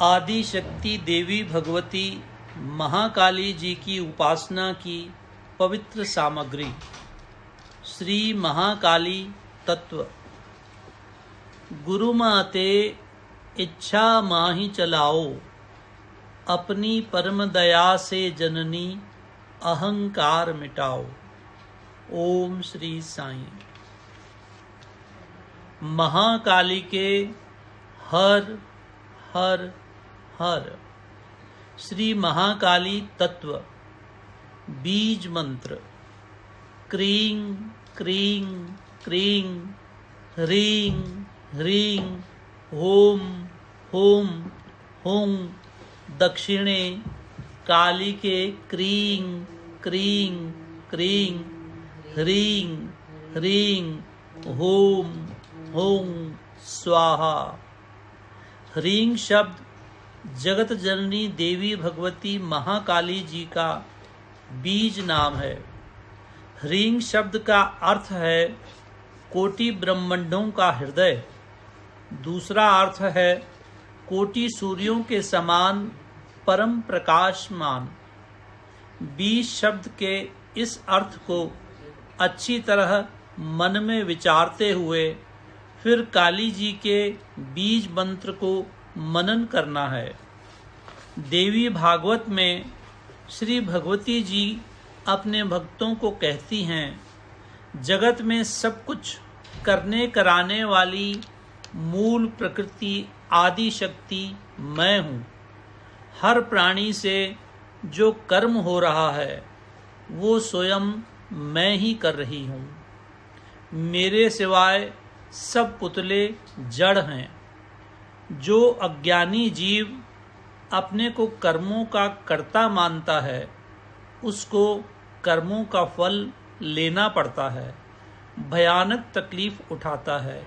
आदि शक्ति देवी भगवती महाकाली जी की उपासना की पवित्र सामग्री। श्री महाकाली तत्व। गुरु माते इच्छा माही चलाओ, अपनी परम दया से जननी अहंकार मिटाओ। ओम श्री साईं। महाकाली के हर हर हर। श्री महाकाली तत्व। बीज मंत्र। क्रीं क्रीं क्रीं ह्रीं ह्रीं होम होम हों। दक्षिणे काली के क्रीं क्रीं क्रीं ह्रीं ह्रीं होम हों स्वाहा। ह्रीं शब्द जगत जननी देवी भगवती महाकाली जी का बीज नाम है। ह्रीं शब्द का अर्थ है कोटि ब्रह्मांडों का हृदय। दूसरा अर्थ है कोटि सूर्यों के समान परम प्रकाशमान। बीज शब्द के इस अर्थ को अच्छी तरह मन में विचारते हुए फिर काली जी के बीज मंत्र को मनन करना है। देवी भागवत में श्री भगवती जी अपने भक्तों को कहती हैं, जगत में सब कुछ करने कराने वाली मूल प्रकृति आदि शक्ति मैं हूँ। हर प्राणी से जो कर्म हो रहा है वो स्वयं मैं ही कर रही हूँ। मेरे सिवाय सब पुतले जड़ हैं। जो अज्ञानी जीव अपने को कर्मों का कर्ता मानता है उसको कर्मों का फल लेना पड़ता है, भयानक तकलीफ उठाता है,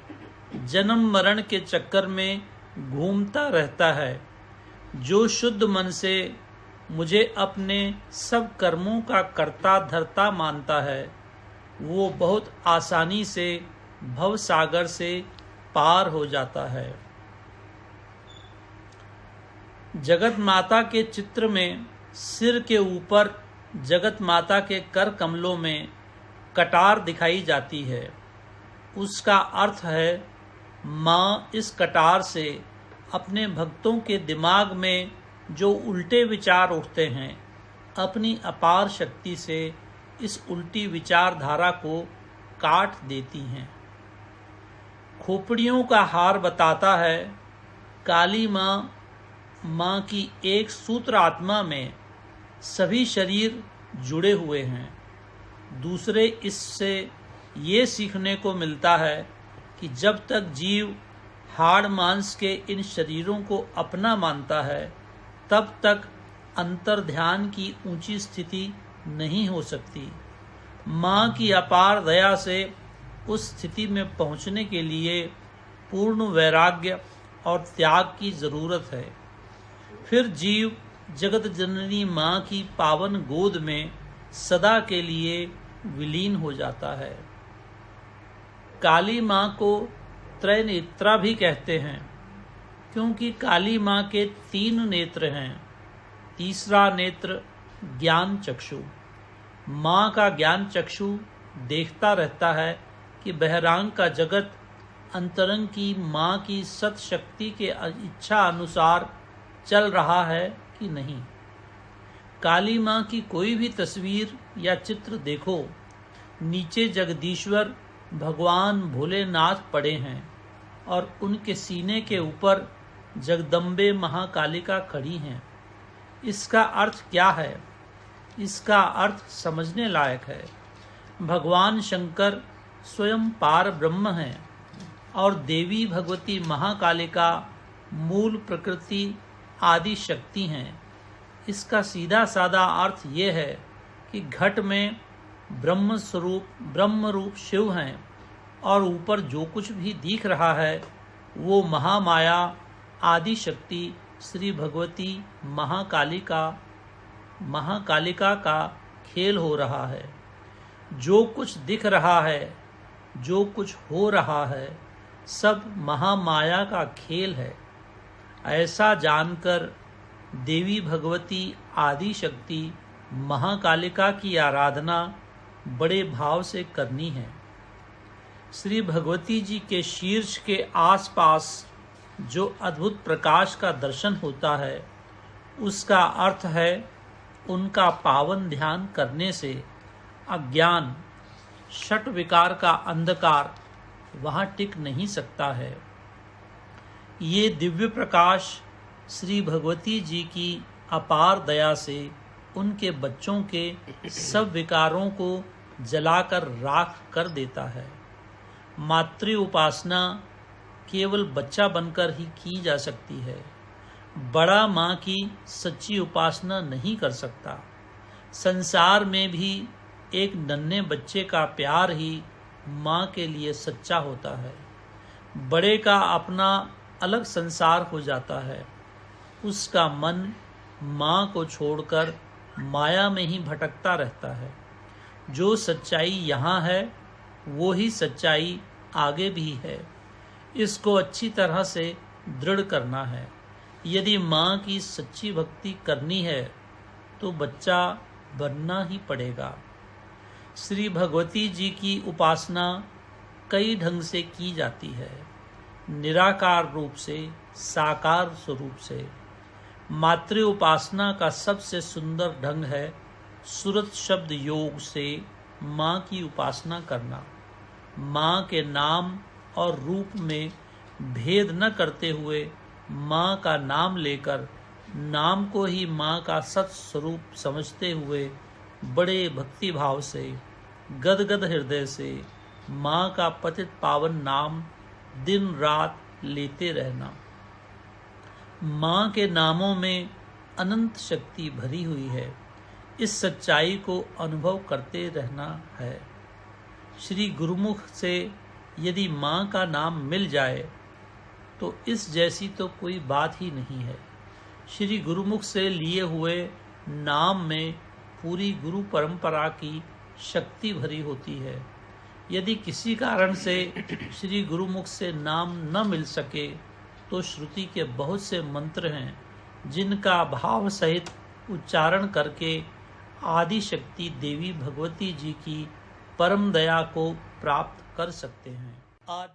जन्म मरण के चक्कर में घूमता रहता है। जो शुद्ध मन से मुझे अपने सब कर्मों का कर्ता धर्ता मानता है वो बहुत आसानी से भव सागर से पार हो जाता है। जगत माता के चित्र में सिर के ऊपर जगत माता के कर कमलों में कटार दिखाई जाती है। उसका अर्थ है माँ इस कटार से अपने भक्तों के दिमाग में जो उल्टे विचार उठते हैं अपनी अपार शक्ति से इस उल्टी विचारधारा को काट देती हैं। खोपड़ियों का हार बताता है काली माँ की एक सूत्र आत्मा में सभी शरीर जुड़े हुए हैं। दूसरे इससे ये सीखने को मिलता है कि जब तक जीव हाड़ मांस के इन शरीरों को अपना मानता है तब तक अंतर ध्यान की ऊंची स्थिति नहीं हो सकती। माँ की अपार दया से उस स्थिति में पहुँचने के लिए पूर्ण वैराग्य और त्याग की जरूरत है। फिर जीव जगत जननी माँ की पावन गोद में सदा के लिए विलीन हो जाता है। काली माँ को त्रैनेत्रा भी कहते हैं क्योंकि काली माँ के 3 नेत्र हैं। तीसरा नेत्र ज्ञान चक्षु। माँ का ज्ञान चक्षु देखता रहता है कि बहिरंग का जगत अंतरंग की माँ की सत शक्ति के इच्छा अनुसार चल रहा है कि नहीं। काली माँ की कोई भी तस्वीर या चित्र देखो, नीचे जगदीश्वर भगवान भोलेनाथ पड़े हैं और उनके सीने के ऊपर जगदम्बे महाकालिका खड़ी हैं। इसका अर्थ क्या है? इसका अर्थ समझने लायक है। भगवान शंकर स्वयं पार ब्रह्म हैं और देवी भगवती महाकालिका मूल प्रकृति आदि शक्ति हैं। इसका सीधा साधा अर्थ ये है कि घट में ब्रह्म रूप शिव हैं और ऊपर जो कुछ भी दिख रहा है वो महामाया आदि शक्ति श्री भगवती महाकालिका का खेल हो रहा है। जो कुछ दिख रहा है, जो कुछ हो रहा है, सब महामाया का खेल है। ऐसा जानकर देवी भगवती आदि शक्ति महाकालिका की आराधना बड़े भाव से करनी है। श्री भगवती जी के शीर्ष के आसपास जो अद्भुत प्रकाश का दर्शन होता है, उसका अर्थ है उनका पावन ध्यान करने से अज्ञान, षट विकार का अंधकार वहाँ टिक नहीं सकता है। ये दिव्य प्रकाश श्री भगवती जी की अपार दया से उनके बच्चों के सब विकारों को जलाकर राख कर देता है। मातृ उपासना केवल बच्चा बनकर ही की जा सकती है। बड़ा माँ की सच्ची उपासना नहीं कर सकता। संसार में भी एक नन्हे बच्चे का प्यार ही माँ के लिए सच्चा होता है। बड़े का अपना अलग संसार हो जाता है। उसका मन माँ को छोड़कर माया में ही भटकता रहता है। जो सच्चाई यहाँ है वो ही सच्चाई आगे भी है। इसको अच्छी तरह से दृढ़ करना है। यदि माँ की सच्ची भक्ति करनी है तो बच्चा बनना ही पड़ेगा। श्री भगवती जी की उपासना कई ढंग से की जाती है। निराकार रूप से, साकार स्वरूप से। मातृ उपासना का सबसे सुंदर ढंग है सुरत शब्द योग से माँ की उपासना करना। माँ के नाम और रूप में भेद न करते हुए माँ का नाम लेकर, नाम को ही माँ का सत स्वरूप समझते हुए बड़े भक्ति भाव से, गदगद हृदय से माँ का पतित पावन नाम दिन रात लेते रहना। माँ के नामों में अनंत शक्ति भरी हुई है। इस सच्चाई को अनुभव करते रहना है। श्री गुरुमुख से यदि माँ का नाम मिल जाए तो इस जैसी तो कोई बात ही नहीं है। श्री गुरुमुख से लिए हुए नाम में पूरी गुरु परंपरा की शक्ति भरी होती है। यदि किसी कारण से श्री गुरुमुख से नाम न मिल सके तो श्रुति के बहुत से मंत्र हैं जिनका भाव सहित उच्चारण करके आदि शक्ति देवी भगवती जी की परम दया को प्राप्त कर सकते हैं। आदि